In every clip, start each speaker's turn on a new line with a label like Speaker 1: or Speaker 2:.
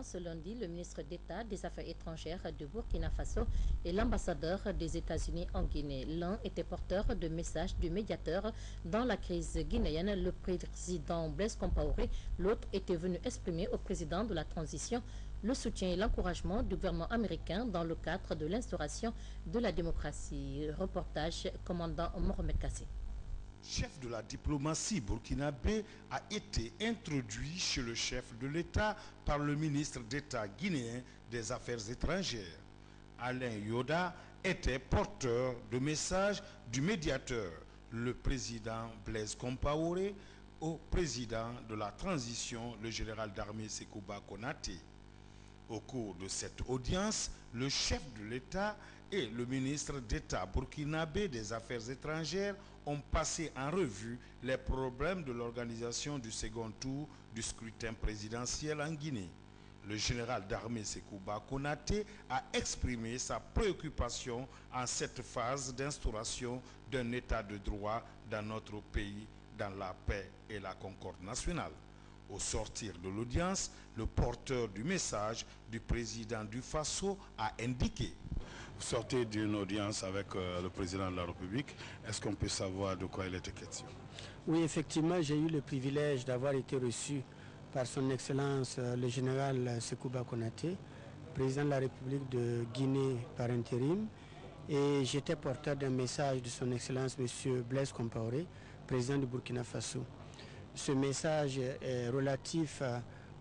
Speaker 1: Ce lundi, le ministre d'État des Affaires étrangères de Burkina Faso et l'ambassadeur des États-Unis en Guinée. L'un était porteur de messages du médiateur dans la crise guinéenne, le président Blaise Compaoré. L'autre était venu exprimer au président de la transition le soutien et l'encouragement du gouvernement américain dans le cadre de l'instauration de la démocratie. Reportage commandant Mohamed Kassé.
Speaker 2: Chef de la diplomatie burkinabé a été introduit chez le chef de l'État par le ministre d'État guinéen des Affaires étrangères. Alain Yoda était porteur de messages du médiateur, le président Blaise Compaoré, au président de la transition, le général d'armée Sekouba Konaté. Au cours de cette audience, le chef de l'État et le ministre d'État burkinabé des Affaires étrangères ont passé en revue les problèmes de l'organisation du second tour du scrutin présidentiel en Guinée. Le général d'armée Sekouba Konaté a exprimé sa préoccupation en cette phase d'instauration d'un état de droit dans notre pays, dans la paix et la concorde nationale. Au sortir de l'audience, le porteur du message du président du Faso a indiqué:
Speaker 3: vous sortez d'une audience avec le président de la République. Est-ce qu'on peut savoir de quoi il était question?
Speaker 4: Oui, effectivement, j'ai eu le privilège d'avoir été reçu par son Excellence le général Sekouba Konaté, président de la République de Guinée par intérim. Et j'étais porteur d'un message de son Excellence M. Blaise Compaoré, président du Burkina Faso. Ce message est relatif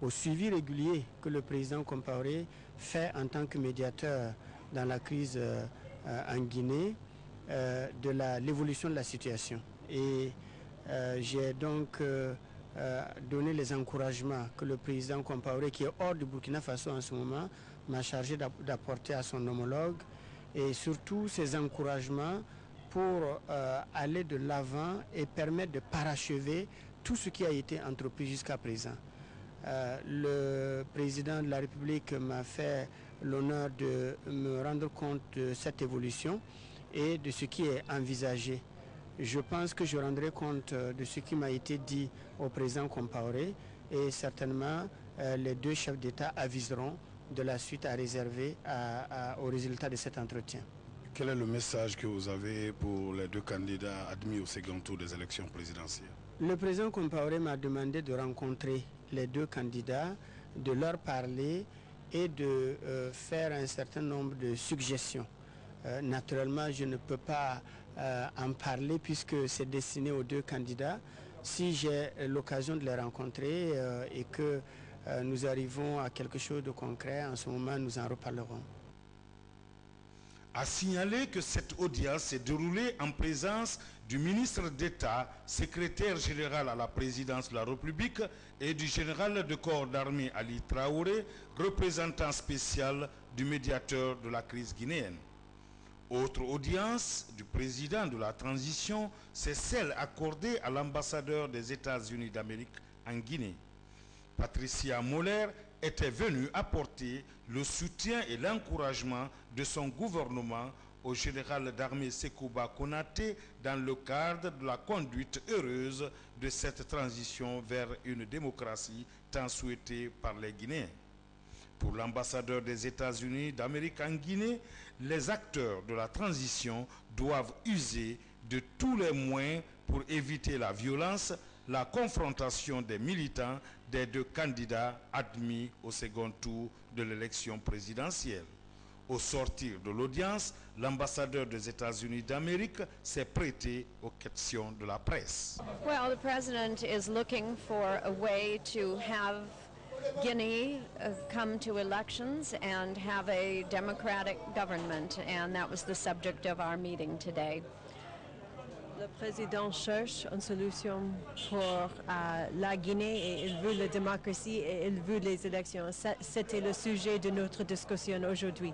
Speaker 4: au suivi régulier que le président Compaoré fait en tant que médiateur dans la crise en Guinée, de l'évolution de la situation. Et j'ai donc donné les encouragements que le président Compaoré, qui est hors du Burkina Faso en ce moment, m'a chargé d'apporter à son homologue, et surtout ces encouragements pour aller de l'avant et permettre de parachever tout ce qui a été entrepris jusqu'à présent. Le président de la République m'a fait l'honneur de me rendre compte de cette évolution et de ce qui est envisagé. Je pense que je rendrai compte de ce qui m'a été dit au président Compaoré, et certainement les deux chefs d'État aviseront de la suite à réserver au résultat de cet entretien.
Speaker 3: Quel est le message que vous avez pour les deux candidats admis au second tour des élections présidentielles?
Speaker 4: Le président Compaoré m'a demandé de rencontrer les deux candidats, de leur parler et de faire un certain nombre de suggestions. Naturellement, je ne peux pas en parler puisque c'est destiné aux deux candidats. Si j'ai l'occasion de les rencontrer et que nous arrivons à quelque chose de concret, en ce moment, nous en reparlerons.
Speaker 2: A signalé que cette audience s'est déroulée en présence du ministre d'État, secrétaire général à la présidence de la République, et du général de corps d'armée Ali Traoré, représentant spécial du médiateur de la crise guinéenne. Autre audience du président de la transition, c'est celle accordée à l'ambassadeur des États-Unis d'Amérique en Guinée. Patricia Moller était venue apporter le soutien et l'encouragement de son gouvernement au général d'armée Sekouba Konaté dans le cadre de la conduite heureuse de cette transition vers une démocratie tant souhaitée par les Guinéens. Pour l'ambassadeur des États-Unis d'Amérique en Guinée, les acteurs de la transition doivent user de tous les moyens pour éviter la violence, la confrontation des militants des deux candidats admis au second tour de l'élection présidentielle. Au sortir de l'audience, l'ambassadeur des États-Unis d'Amérique s'est prêté aux questions de la presse.
Speaker 5: Well, the president is looking for a way to have Guinea come to elections and have a democratic government, and that was the subject of our meeting today.
Speaker 6: Le président cherche une solution pour la Guinée et il veut la démocratie et il veut les élections. C'était le sujet de notre discussion aujourd'hui.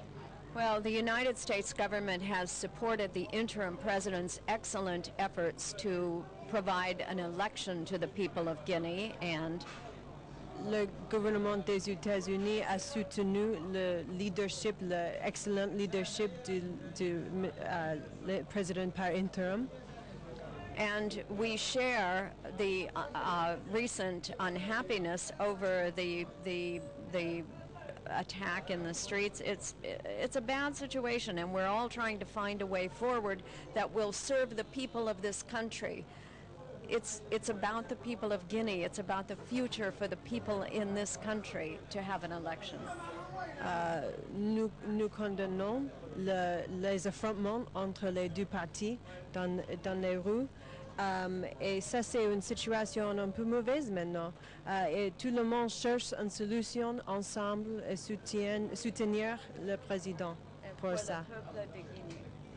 Speaker 5: Well, the United States government has supported the interim president's excellent efforts to provide an election to the people of Guinea, and
Speaker 6: le gouvernement des États-Unis a soutenu le leadership, l'excellent leadership du président par intérim.
Speaker 5: And we share the recent unhappiness over the the attack in the streets. It's a bad situation, and we're all trying to find a way forward that will serve the people of this country. It's about the people of Guinea. It's about the future for the people in this country to have an election.
Speaker 6: Nous condamnons les affrontements entre les deux partis dans les rues. Et ça, c'est une situation un peu mauvaise maintenant. Et tout le monde cherche une solution ensemble et soutenir le président pour ça.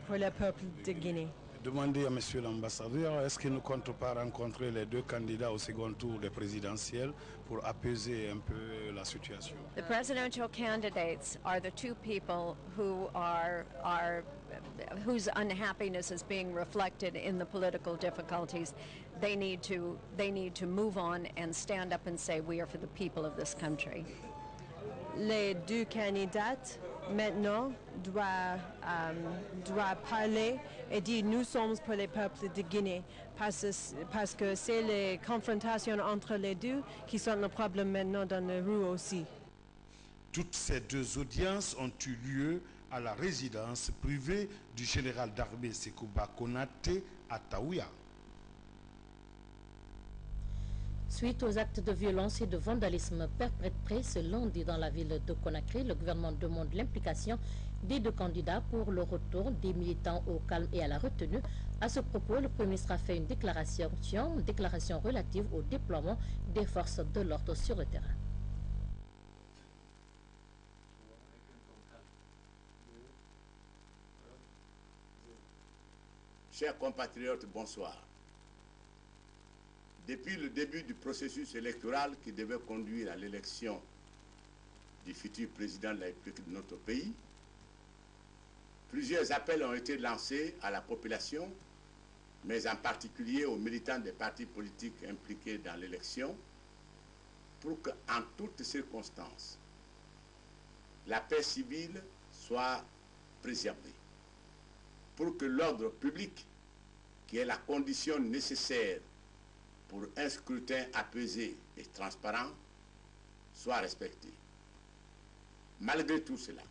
Speaker 6: Pour le peuple de Guinée.
Speaker 3: Demandez à Monsieur l'ambassadeur, est-ce qu'il ne compte pas rencontrer les deux candidats au second tour des présidentielles pour apaiser un peu la situation?
Speaker 5: The presidential candidates are the two people who are whose unhappiness is being reflected in the political difficulties. They need to move on and stand up and say we are for the people of this country.
Speaker 6: Les deux candidats maintenant doivent parler et dire nous sommes pour les peuples de Guinée parce que c'est les confrontations entre les deux qui sont le problème maintenant dans les rues aussi.
Speaker 2: Toutes ces deux audiences ont eu lieu à la résidence privée du général d'armée Sekouba Konaté à Taouya.
Speaker 1: Suite aux actes de violence et de vandalisme perpétrés ce lundi dans la ville de Conakry, le gouvernement demande l'implication des deux candidats pour le retour des militants au calme et à la retenue. À ce propos, le Premier ministre a fait une déclaration relative au déploiement des forces de l'ordre sur le terrain.
Speaker 7: Chers compatriotes, bonsoir. Depuis le début du processus électoral qui devait conduire à l'élection du futur président de la République de notre pays, plusieurs appels ont été lancés à la population, mais en particulier aux militants des partis politiques impliqués dans l'élection, pour qu'en toutes circonstances, la paix civile soit préservée, pour que l'ordre public, qui est la condition nécessaire pour un scrutin apaisé et transparent, soit respecté. Malgré tout cela,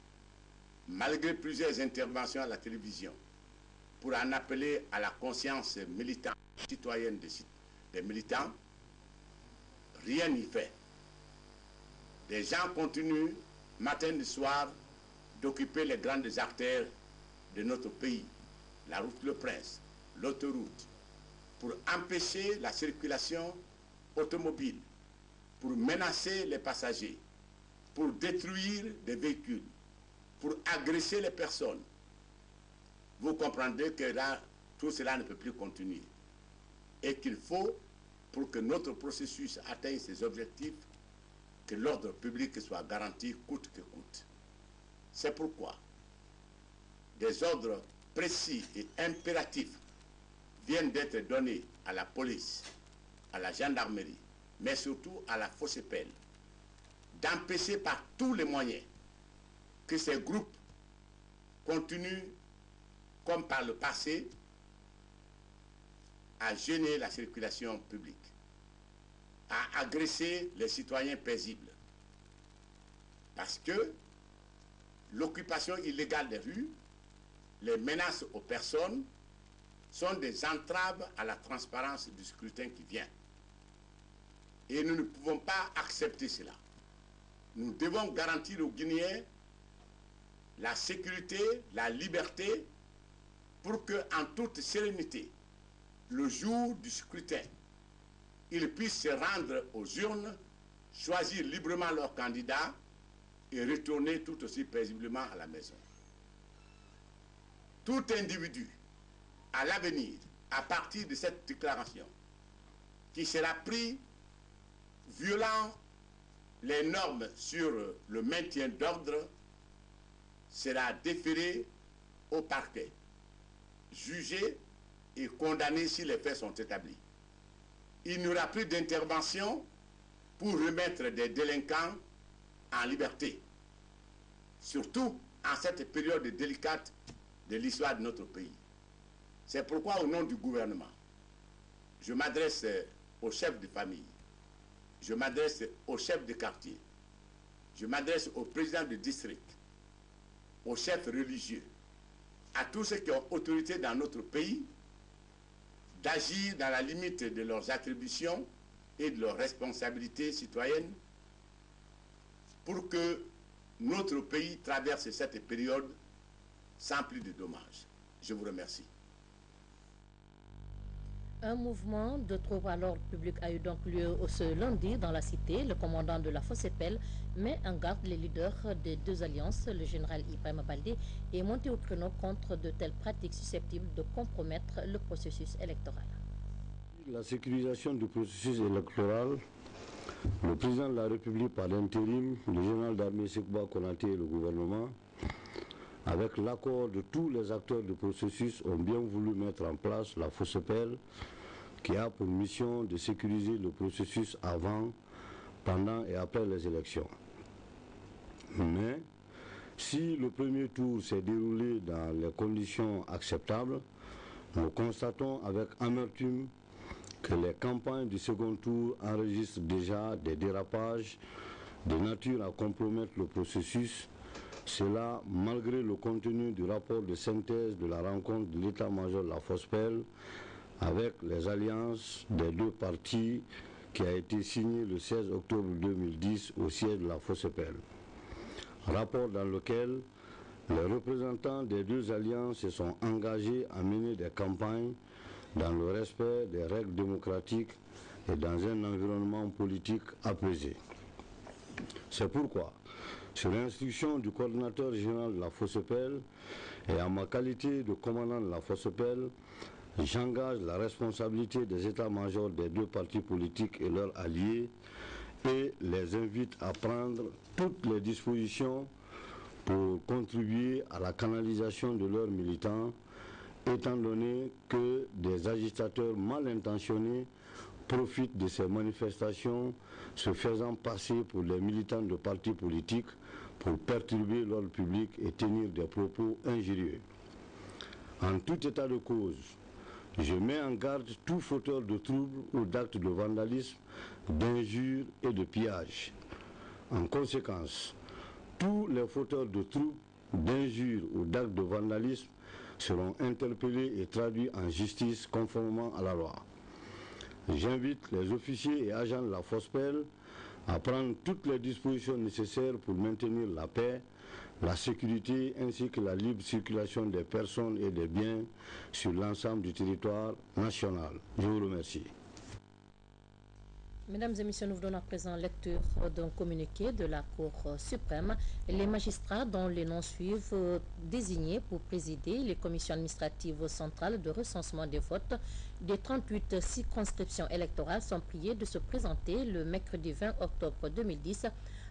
Speaker 7: malgré plusieurs interventions à la télévision pour en appeler à la conscience militante citoyenne des militants, rien n'y fait. Les gens continuent, matin et soir, d'occuper les grandes artères de notre pays, la route Le Prince, l'autoroute, pour empêcher la circulation automobile, pour menacer les passagers, pour détruire des véhicules, pour agresser les personnes. Vous comprendrez que là, tout cela ne peut plus continuer. Et qu'il faut, pour que notre processus atteigne ses objectifs, que l'ordre public soit garanti coûte que coûte. C'est pourquoi des ordres précis et impératifs viennent d'être donnés à la police, à la gendarmerie, mais surtout à la FOSEPEL, d'empêcher par tous les moyens que ces groupes continuent, comme par le passé, à gêner la circulation publique, à agresser les citoyens paisibles. Parce que l'occupation illégale des rues, les menaces aux personnes, sont des entraves à la transparence du scrutin qui vient. Et nous ne pouvons pas accepter cela. Nous devons garantir aux Guinéens la sécurité, la liberté, pour qu'en toute sérénité, le jour du scrutin, ils puissent se rendre aux urnes, choisir librement leur candidat et retourner tout aussi paisiblement à la maison. Tout individu, à l'avenir, à partir de cette déclaration, qui sera pris violant les normes sur le maintien d'ordre, sera déféré au parquet, jugé et condamné si les faits sont établis. Il n'y aura plus d'intervention pour remettre des délinquants en liberté, surtout en cette période délicate de l'histoire de notre pays. C'est pourquoi, au nom du gouvernement, je m'adresse aux chefs de famille, je m'adresse aux chefs de quartier, je m'adresse aux présidents de district, aux chefs religieux, à tous ceux qui ont autorité dans notre pays, d'agir dans la limite de leurs attributions et de leurs responsabilités citoyennes pour que notre pays traverse cette période sans plus de dommages. Je vous remercie.
Speaker 1: Un mouvement de troubles à l'ordre public a eu donc lieu ce lundi dans la cité. Le commandant de la Fossepel met en garde les leaders des deux alliances, le général Ibrahima Baldé, est monté au créneau contre de telles pratiques susceptibles de compromettre le processus électoral.
Speaker 8: La sécurisation du processus électoral, le président de la République par intérim, le général d'armée Sékouba Konaté et le gouvernement, avec l'accord de tous les acteurs du processus, ont bien voulu mettre en place la Fossepel qui a pour mission de sécuriser le processus avant, pendant et après les élections. Mais si le premier tour s'est déroulé dans les conditions acceptables, nous constatons avec amertume que les campagnes du second tour enregistrent déjà des dérapages de nature à compromettre le processus. Cela malgré le contenu du rapport de synthèse de la rencontre de l'état-major de la Fospel avec les alliances des deux partis qui a été signé le 16 octobre 2010 au siège de la Fospel. Rapport dans lequel les représentants des deux alliances se sont engagés à mener des campagnes dans le respect des règles démocratiques et dans un environnement politique apaisé. C'est pourquoi, sur l'instruction du coordinateur général de la Fossepel et en ma qualité de commandant de la Fossepel, j'engage la responsabilité des états-majors des deux partis politiques et leurs alliés et les invite à prendre toutes les dispositions pour contribuer à la canalisation de leurs militants, étant donné que des agitateurs mal intentionnés profitent de ces manifestations, se faisant passer pour les militants de partis politiques pour perturber l'ordre public et tenir des propos injurieux. En tout état de cause, je mets en garde tout fauteur de troubles ou d'actes de vandalisme, d'injures et de pillage. En conséquence, tous les fauteurs de troubles, d'injures ou d'actes de vandalisme seront interpellés et traduits en justice conformément à la loi. J'invite les officiers et agents de la Fospel à prendre toutes les dispositions nécessaires pour maintenir la paix, la sécurité ainsi que la libre circulation des personnes et des biens sur l'ensemble du territoire national. Je vous remercie.
Speaker 1: Mesdames et messieurs, nous donnons à présent lecture d'un communiqué de la Cour suprême. Les magistrats dont les noms suivent désignés pour présider les commissions administratives centrales de recensement des votes des 38 circonscriptions électorales sont priés de se présenter le mercredi 20 octobre 2010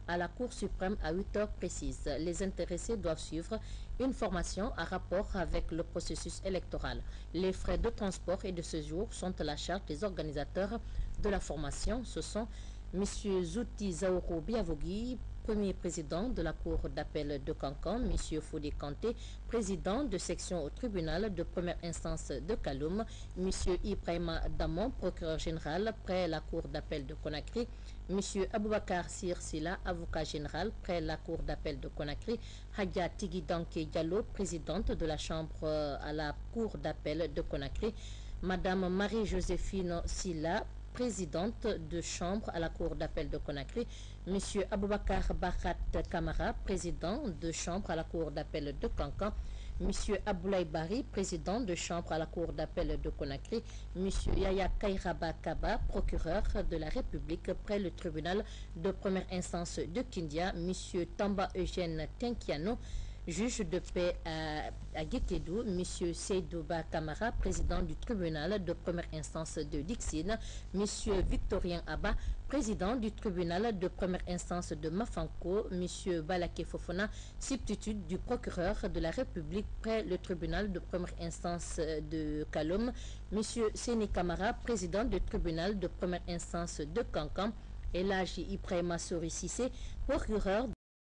Speaker 1: à la Cour suprême à 8 heures précises. Les intéressés doivent suivre une formation à rapport avec le processus électoral. Les frais de transport et de séjour sont à la charge des organisateurs de la formation. Ce sont M. Zouti Zaoro Biavogui, premier président de la Cour d'appel de Cancan, M. Foudi Kanté, président de section au tribunal de première instance de Kaloum, M. Ibrahima Damon, procureur général près la Cour d'appel de Conakry, M. Aboubakar Sir Sila, avocat général près la Cour d'appel de Conakry, Hadja Tigidanke Diallo, présidente de la Chambre à la Cour d'appel de Conakry, Madame Marie-Joséphine Sila, présidente de chambre à la Cour d'appel de Conakry, M. Aboubakar Barat Kamara, président de chambre à la Cour d'appel de Cancan, M. Aboulaye Bari, président de chambre à la Cour d'appel de Conakry, M. Yaya Kairaba Kaba, procureur de la République près le tribunal de première instance de Kindia, M. Tamba Eugène Tenkiano, juge de paix à Guékédou, M. Seydouba Kamara, président du tribunal de première instance de Dixine, M. Victorien Abba, président du tribunal de première instance de Mafanko, M. Balaké Fofona, substitut du procureur de la République près le tribunal de première instance de Kaloum, M. Séné Kamara, président du tribunal de première instance de Cancan, Elhaji Ibrahima Sori Sissé, procureur